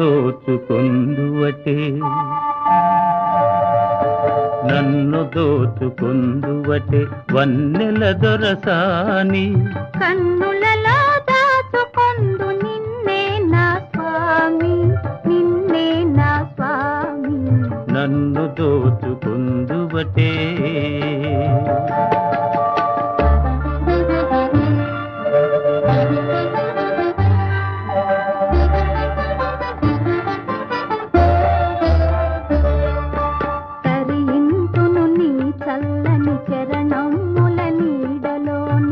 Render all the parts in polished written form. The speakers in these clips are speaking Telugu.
దోచుకొందువటే నన్ను దోచుకొందువటే వన్నెల దొరసాని కన్నులలో దాచుకొందు నిన్నే నా స్వామి నిన్నే నా స్వామి నన్ను దోచుకొందువటే తరింతును నీ చల్లని చరణముల నీడలోన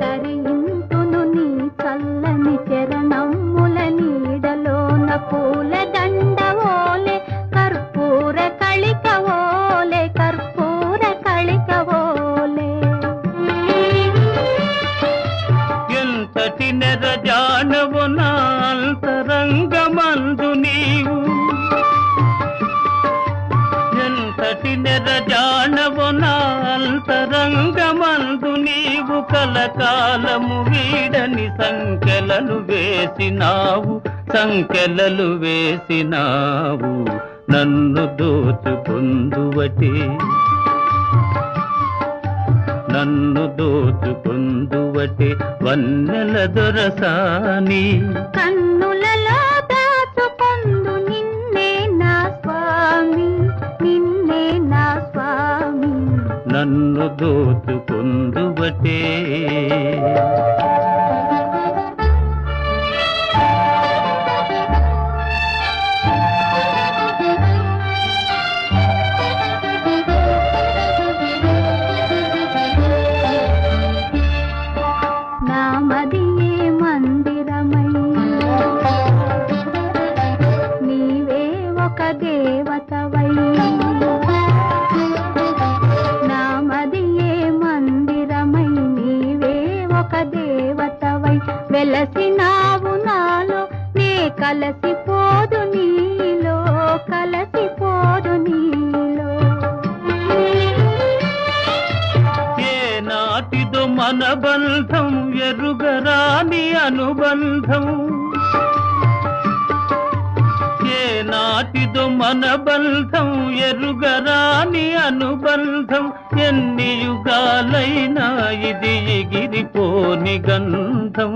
తరింతును నీ చల్లని చరణముల నీడలోన పూల దండవోలే కర్పూర కళికవోలే కర్పూర కళికవోలే ఎంతటి నెరజానవు నా అంతరంగమందు నీవు ఎంతటి నెరజానవు నా అంతరంగమందు నీవు కలకాలము వీడని సంకెలలు వేసినావు నన్ను దోచుకొందువటే నన్ను దోచుకొందువటే వన్నెల దొరసాని కన్నులలో దాచుకొందు నిన్నే నా స్వామి నిన్నే నా స్వామి నన్ను దోచుకొందువటే నామదియే మందిరమై నీవే ఒక దేవతవై నామదియే మందిరమై నీవే ఒక దేవతవై వెలసినావు నాలో నే కలసిపోదు నీలో కలసిపోదు నీలో ఏ నాటిదో మన బంధం ఎరుగరాని అనుబంధం ఏ నాటిదో మన బంధం ఎరుగరాని అనుబంధం ఎన్ని యుగాలైనా ఇది ఎగిరిపోని గంధం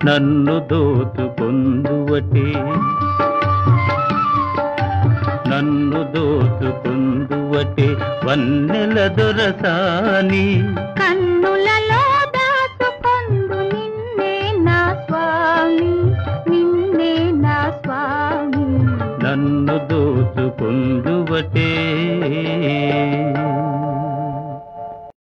నన్ను దోచుకొందువటే వన్నెల దొరసాని